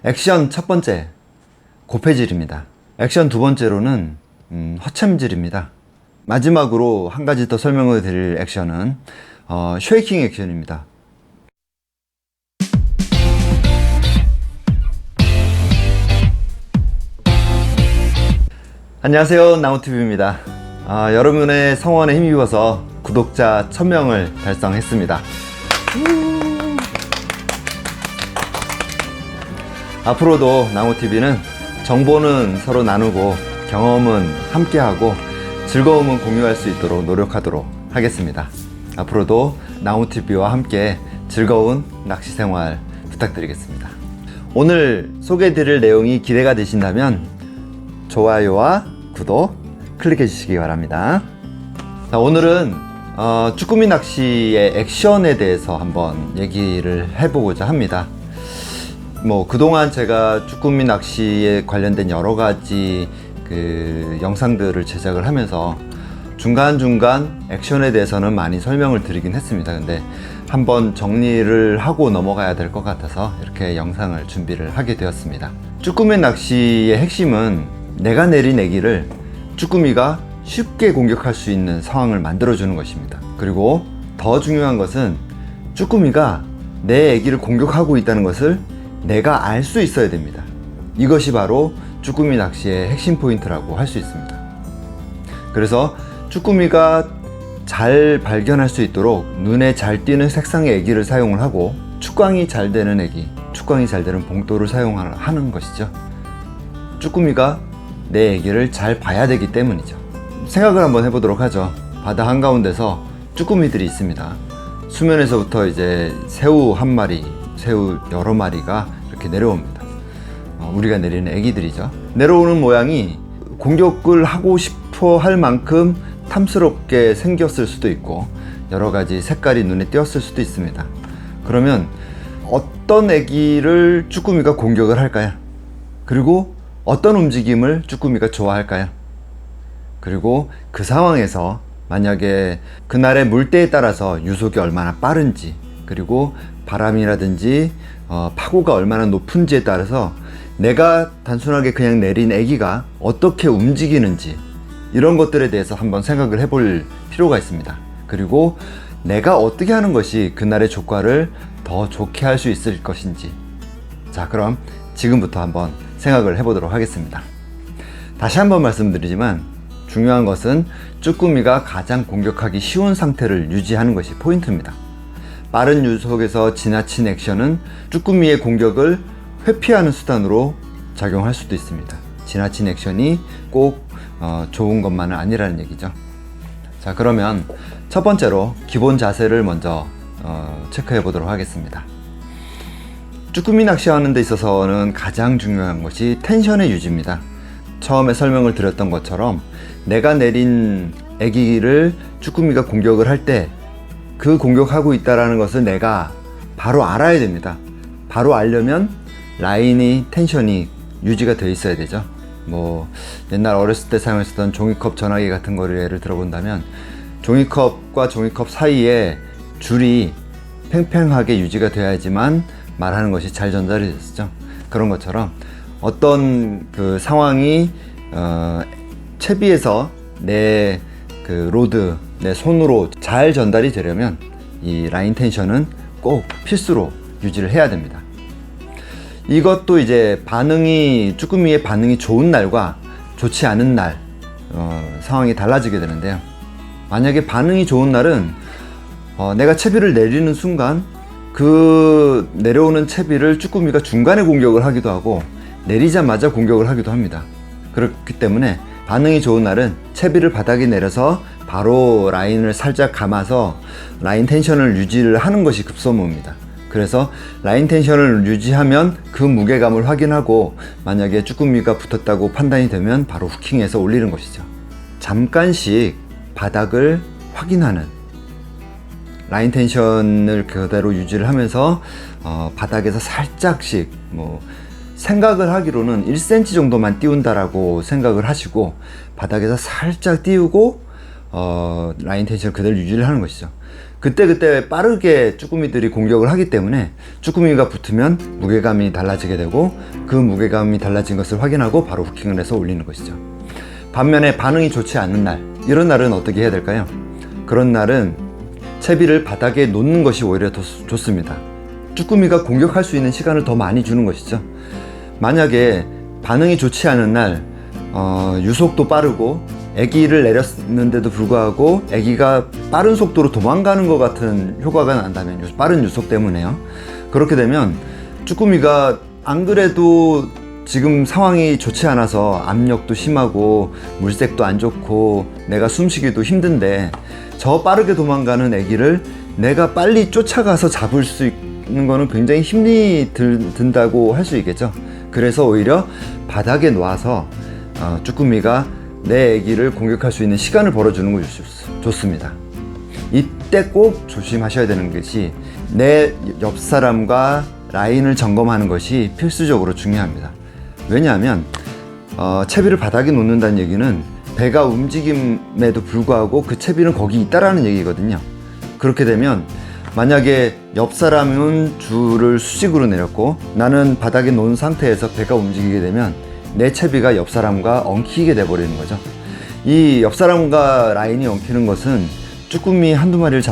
액션 첫 번째, 고패질입니다. 액션 두 번째로는 허참질입니다. 마지막으로 한 가지 더 설명을 드릴 액션은 쉐이킹 액션입니다. 안녕하세요, 나무TV입니다. 여러분의 성원에 힘입어서 구독자 1000명을 달성했습니다. 앞으로도 나무TV는 정보는 서로 나누고 경험은 함께하고 즐거움은 공유할 수 있도록 노력하도록 하겠습니다. 앞으로도 나무TV와 함께 즐거운 낚시 생활 부탁드리겠습니다. 오늘 소개해드릴 내용이 기대가 되신다면 좋아요와 구독 클릭해 주시기 바랍니다. 자, 오늘은 쭈꾸미 낚시의 액션에 대해서 한번 얘기를 해보고자 합니다. 그동안 제가 쭈꾸미 낚시에 관련된 여러 가지 영상들을 제작을 하면서 중간중간 액션에 대해서는 많이 설명을 드리긴 했습니다. 근데 한번 정리를 하고 넘어가야 될 것 같아서 이렇게 영상을 준비를 하게 되었습니다. 쭈꾸미 낚시의 핵심은 내가 내린 애기를 쭈꾸미가 쉽게 공격할 수 있는 상황을 만들어주는 것입니다. 그리고 더 중요한 것은 쭈꾸미가 내 애기를 공격하고 있다는 것을 내가 알 수 있어야 됩니다. 이것이 바로 쭈꾸미 낚시의 핵심 포인트라고 할 수 있습니다. 그래서 쭈꾸미가 잘 발견할 수 있도록 눈에 잘 띄는 색상의 애기를 사용을 하고 축광이 잘 되는 애기, 축광이 잘 되는 봉돌을 사용하는 것이죠. 쭈꾸미가 내 애기를 잘 봐야 되기 때문이죠. 생각을 한번 해보도록 하죠. 바다 한가운데서 쭈꾸미들이 있습니다. 수면에서부터 이제 새우 한 마리, 새우 여러 마리가 이렇게 내려옵니다. 우리가 내리는 애기들이죠. 내려오는 모양이 공격을 하고 싶어 할 만큼 탐스럽게 생겼을 수도 있고 여러 가지 색깔이 눈에 띄었을 수도 있습니다. 그러면 어떤 애기를 쭈꾸미가 공격을 할까요? 그리고 어떤 움직임을 쭈꾸미가 좋아할까요? 그리고 그 상황에서 만약에 그날의 물때에 따라서 유속이 얼마나 빠른지, 그리고 바람이라든지 파고가 얼마나 높은지에 따라서 내가 단순하게 그냥 내린 애기가 어떻게 움직이는지, 이런 것들에 대해서 한번 생각을 해볼 필요가 있습니다. 그리고 내가 어떻게 하는 것이 그날의 조과를 더 좋게 할 수 있을 것인지. 자, 그럼 지금부터 한번 생각을 해보도록 하겠습니다. 다시 한번 말씀드리지만 중요한 것은 쭈꾸미가 가장 공격하기 쉬운 상태를 유지하는 것이 포인트입니다. 빠른 유속에서 지나친 액션은 쭈꾸미의 공격을 회피하는 수단으로 작용할 수도 있습니다. 지나친 액션이 꼭 좋은 것만은 아니라는 얘기죠. 자, 그러면 첫 번째로 기본 자세를 먼저 체크해 보도록 하겠습니다. 쭈꾸미 낚시하는 데 있어서는 가장 중요한 것이 텐션의 유지입니다. 처음에 설명을 드렸던 것처럼 내가 내린 애기를 쭈꾸미가 공격을 할 때 그 공격하고 있다는 것을 내가 바로 알아야 됩니다. 바로 알려면 라인이, 텐션이 유지가 되어 있어야 되죠. 옛날 어렸을 때 사용했었던 종이컵 전화기 같은 거를 예를 들어본다면 종이컵과 종이컵 사이에 줄이 팽팽하게 유지가 되어야지만 말하는 것이 잘 전달이 됐었죠. 그런 것처럼 어떤 상황이 채비에서 내 로드, 내 손으로 잘 전달이 되려면 이 라인 텐션은 꼭 필수로 유지를 해야 됩니다. 이것도 이제 쭈꾸미의 반응이 좋은 날과 좋지 않은 날 상황이 달라지게 되는데요. 만약에 반응이 좋은 날은 내가 채비를 내리는 순간 그 내려오는 채비를 쭈꾸미가 중간에 공격을 하기도 하고 내리자마자 공격을 하기도 합니다. 그렇기 때문에 반응이 좋은 날은 채비를 바닥에 내려서 바로 라인을 살짝 감아서 라인 텐션을 유지를 하는 것이 급선무입니다. 그래서 라인 텐션을 유지하면 그 무게감을 확인하고 만약에 쭈꾸미가 붙었다고 판단이 되면 바로 후킹해서 올리는 것이죠. 잠깐씩 바닥을 확인하는, 라인 텐션을 그대로 유지를 하면서 바닥에서 살짝씩 생각을 하기로는 1cm 정도만 띄운다라고 생각을 하시고 바닥에서 살짝 띄우고 라인 텐션을 그대로 유지를 하는 것이죠. 그때그때 빠르게 쭈꾸미들이 공격을 하기 때문에 쭈꾸미가 붙으면 무게감이 달라지게 되고, 그 무게감이 달라진 것을 확인하고 바로 후킹을 해서 올리는 것이죠. 반면에 반응이 좋지 않은 날, 이런 날은 어떻게 해야 될까요? 그런 날은 채비를 바닥에 놓는 것이 오히려 더 좋습니다. 쭈꾸미가 공격할 수 있는 시간을 더 많이 주는 것이죠. 만약에 반응이 좋지 않은 날, 유속도 빠르고 애기를 내렸는데도 불구하고 애기가 빠른 속도로 도망가는 것 같은 효과가 난다면, 빠른 유속 때문에요. 그렇게 되면 쭈꾸미가 안 그래도 지금 상황이 좋지 않아서 압력도 심하고 물색도 안 좋고 내가 숨쉬기도 힘든데, 저 빠르게 도망가는 애기를 내가 빨리 쫓아가서 잡을 수 있는 거는 굉장히 힘이 든다고 할 수 있겠죠. 그래서 오히려 바닥에 놓아서 쭈꾸미가 내 애기를 공격할 수 있는 시간을 벌어주는 것이 좋습니다. 이때 꼭 조심하셔야 되는 것이, 내 옆 사람과 라인을 점검하는 것이 필수적으로 중요합니다. 왜냐하면 채비를 바닥에 놓는다는 얘기는 배가 움직임에도 불구하고 그 채비는 거기 있다라는 얘기거든요. 그렇게 되면 만약에 옆 사람은 줄을 수직으로 내렸고 나는 바닥에 놓은 상태에서 배가 움직이게 되면 내 채비가 옆 사람과 엉키게 돼버리는 거죠. 이 옆 사람과 라인이 엉키는 것은 쭈꾸미 한두 마리를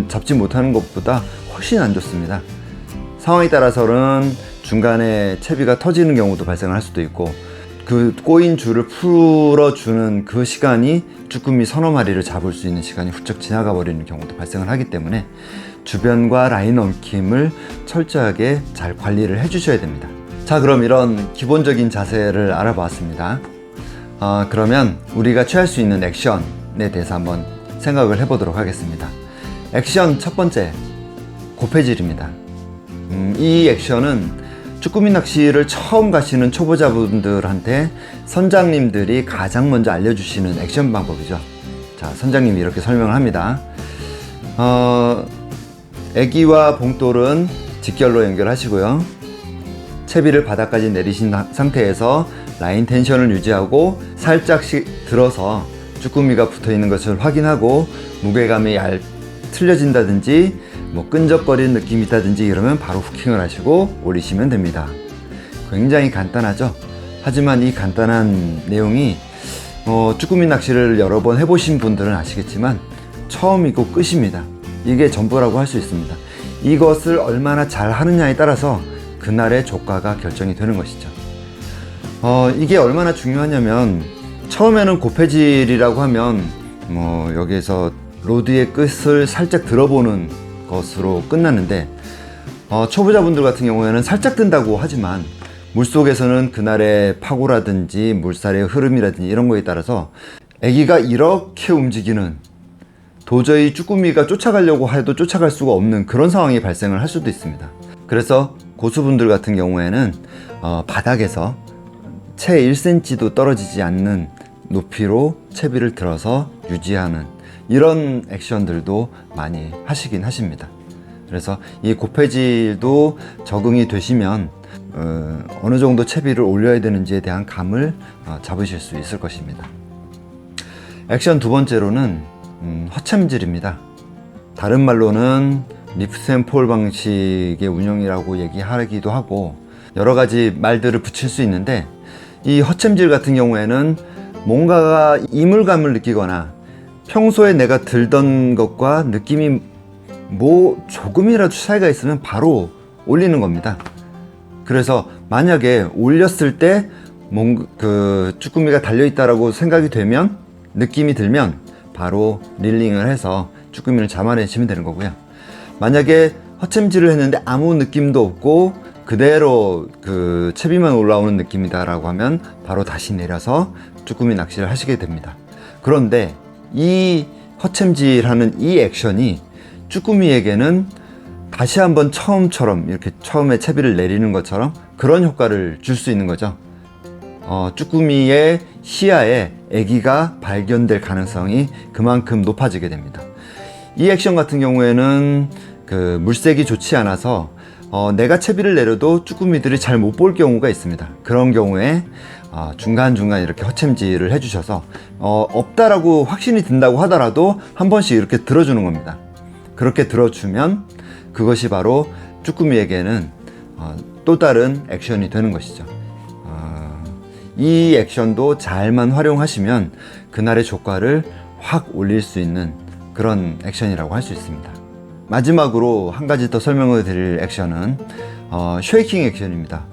잡지 못하는 것보다 훨씬 안 좋습니다. 상황에 따라서는 중간에 채비가 터지는 경우도 발생할 수도 있고, 그 꼬인 줄을 풀어주는 그 시간이 쭈꾸미 서너 마리를 잡을 수 있는 시간이 훌쩍 지나가 버리는 경우도 발생을 하기 때문에 주변과 라인 엉킴을 철저하게 잘 관리를 해 주셔야 됩니다. 자, 그럼 이런 기본적인 자세를 알아보았습니다. 그러면 우리가 취할 수 있는 액션에 대해서 한번 생각을 해보도록 하겠습니다. 액션 첫 번째, 고패질입니다. 이 액션은 쭈꾸미 낚시를 처음 가시는 초보자분들한테 선장님들이 가장 먼저 알려주시는 액션 방법이죠. 자, 선장님이 이렇게 설명을 합니다. 애기와 봉돌은 직결로 연결하시고요. 채비를 바닥까지 내리신 상태에서 라인 텐션을 유지하고 살짝씩 들어서 쭈꾸미가 붙어있는 것을 확인하고, 무게감이 틀려진다든지 끈적거리는 느낌이 있다든지 이러면 바로 후킹을 하시고 올리시면 됩니다. 굉장히 간단하죠. 하지만 이 간단한 내용이 쭈꾸미 낚시를 여러 번 해보신 분들은 아시겠지만 처음이고 끝입니다. 이게 전부라고 할 수 있습니다. 이것을 얼마나 잘 하느냐에 따라서 그날의 조과가 결정이 되는 것이죠. 이게 얼마나 중요하냐면, 처음에는 고패질이라고 하면 여기에서 로드의 끝을 살짝 들어보는 것으로 끝나는데, 초보자분들 같은 경우에는 살짝 든다고 하지만 물속에서는 그날의 파고라든지 물살의 흐름이라든지 이런 거에 따라서 애기가 이렇게 움직이는, 도저히 쭈꾸미가 쫓아가려고 해도 쫓아갈 수가 없는 그런 상황이 발생을 할 수도 있습니다. 그래서 고수분들 같은 경우에는 바닥에서 채 1cm도 떨어지지 않는 높이로 채비를 들어서 유지하는 이런 액션들도 많이 하시긴 하십니다. 그래서 이 고패질도 적응이 되시면 어느 정도 채비를 올려야 되는지에 대한 감을 잡으실 수 있을 것입니다. 액션 두 번째로는 허챔질입니다. 다른 말로는 리프트 앤 폴 방식의 운영이라고 얘기하기도 하고 여러 가지 말들을 붙일 수 있는데, 이 허챔질 같은 경우에는 뭔가가 이물감을 느끼거나 평소에 내가 들던 것과 느낌이 조금이라도 차이가 있으면 바로 올리는 겁니다. 그래서 만약에 올렸을 때 쭈꾸미가 달려있다라고 생각이 되면, 느낌이 들면 바로 릴링을 해서 쭈꾸미를 잡아내시면 되는 거고요. 만약에 허챔질을 했는데 아무 느낌도 없고 그대로 그 채비만 올라오는 느낌이다라고 하면 바로 다시 내려서 쭈꾸미 낚시를 하시게 됩니다. 그런데 이 허챔질하는 이 액션이 쭈꾸미에게는 다시 한번 처음처럼, 이렇게 처음에 채비를 내리는 것처럼 그런 효과를 줄 수 있는 거죠. 쭈꾸미의 시야에 애기가 발견될 가능성이 그만큼 높아지게 됩니다. 이 액션 같은 경우에는 그 물색이 좋지 않아서 내가 채비를 내려도 쭈꾸미들이 잘 못 볼 경우가 있습니다. 그런 경우에 중간중간 이렇게 허챔질을 해주셔서 없다라고 확신이 든다고 하더라도 한 번씩 이렇게 들어주는 겁니다. 그렇게 들어주면 그것이 바로 쭈꾸미에게는 또 다른 액션이 되는 것이죠. 이 액션도 잘만 활용하시면 그날의 조과를 확 올릴 수 있는 그런 액션이라고 할 수 있습니다. 마지막으로 한 가지 더 설명을 드릴 액션은 쉐이킹 액션입니다.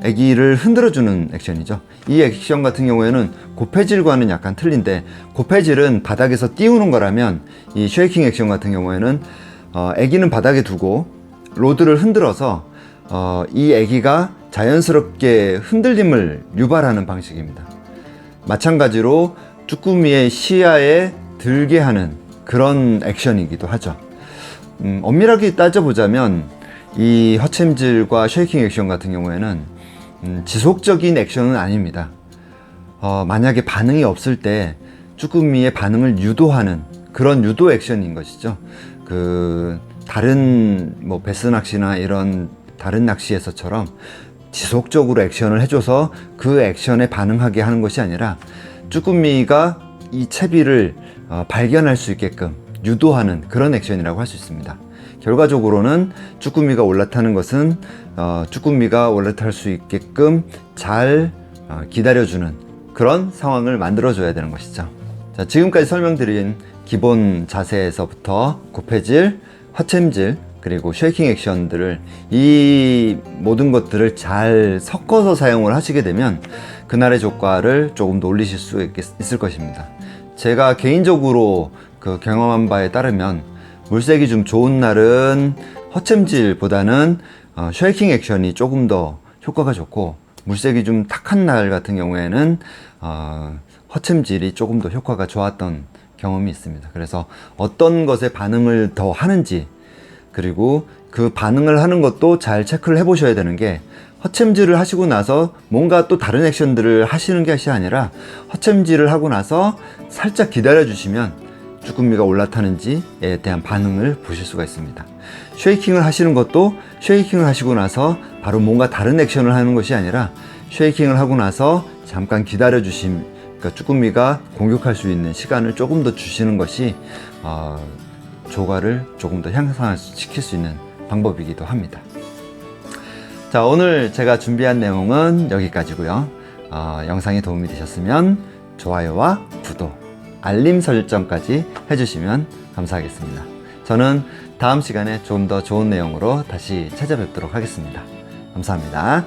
아기를 흔들어주는 액션이죠. 이 액션 같은 경우에는 고패질과는 약간 틀린데, 고패질은 바닥에서 띄우는 거라면 이 쉐이킹 액션 같은 경우에는 아기는 바닥에 두고 로드를 흔들어서 이 아기가 자연스럽게 흔들림을 유발하는 방식입니다. 마찬가지로 쭈꾸미의 시야에 들게 하는 그런 액션이기도 하죠. 엄밀하게 따져보자면 이 허챔질과 쉐이킹 액션 같은 경우에는 지속적인 액션은 아닙니다. 만약에 반응이 없을 때 쭈꾸미의 반응을 유도하는 그런 유도 액션인 것이죠. 다른 베스 낚시나 이런 다른 낚시에서처럼 지속적으로 액션을 해줘서 그 액션에 반응하게 하는 것이 아니라 쭈꾸미가 이 채비를 발견할 수 있게끔 유도하는 그런 액션이라고 할 수 있습니다. 결과적으로는 쭈꾸미가 올라타는 것은 쭈꾸미가 올라탈 수 있게끔 잘 기다려주는 그런 상황을 만들어줘야 되는 것이죠. 자, 지금까지 설명드린 기본 자세에서부터 고패질, 허챔질, 그리고 쉐이킹 액션들을, 이 모든 것들을 잘 섞어서 사용을 하시게 되면 그날의 조과를 조금 더 올리실 수 있을 것입니다. 제가 개인적으로 경험한 바에 따르면 물색이 좀 좋은 날은 허챔질보다는 쉐이킹 액션이 조금 더 효과가 좋고, 물색이 좀 탁한 날 같은 경우에는 허챔질이 조금 더 효과가 좋았던 경험이 있습니다. 그래서 어떤 것에 반응을 더 하는지, 그리고 그 반응을 하는 것도 잘 체크를 해 보셔야 되는 게, 허챔질을 하시고 나서 뭔가 또 다른 액션들을 하시는 것이 아니라 허챔질을 하고 나서 살짝 기다려 주시면 쭈꾸미가 올라타는지에 대한 반응을 보실 수가 있습니다. 쉐이킹을 하시는 것도 쉐이킹을 하시고 나서 바로 뭔가 다른 액션을 하는 것이 아니라 쉐이킹을 하고 나서 잠깐 기다려 주시면, 그러니까 쭈꾸미가 공격할 수 있는 시간을 조금 더 주시는 것이 조과를 조금 더 향상시킬 수 있는 방법이기도 합니다. 자, 오늘 제가 준비한 내용은 여기까지고요. 영상이 도움이 되셨으면 좋아요와 구독, 알림 설정까지 해주시면 감사하겠습니다. 저는 다음 시간에 좀 더 좋은 내용으로 다시 찾아뵙도록 하겠습니다. 감사합니다.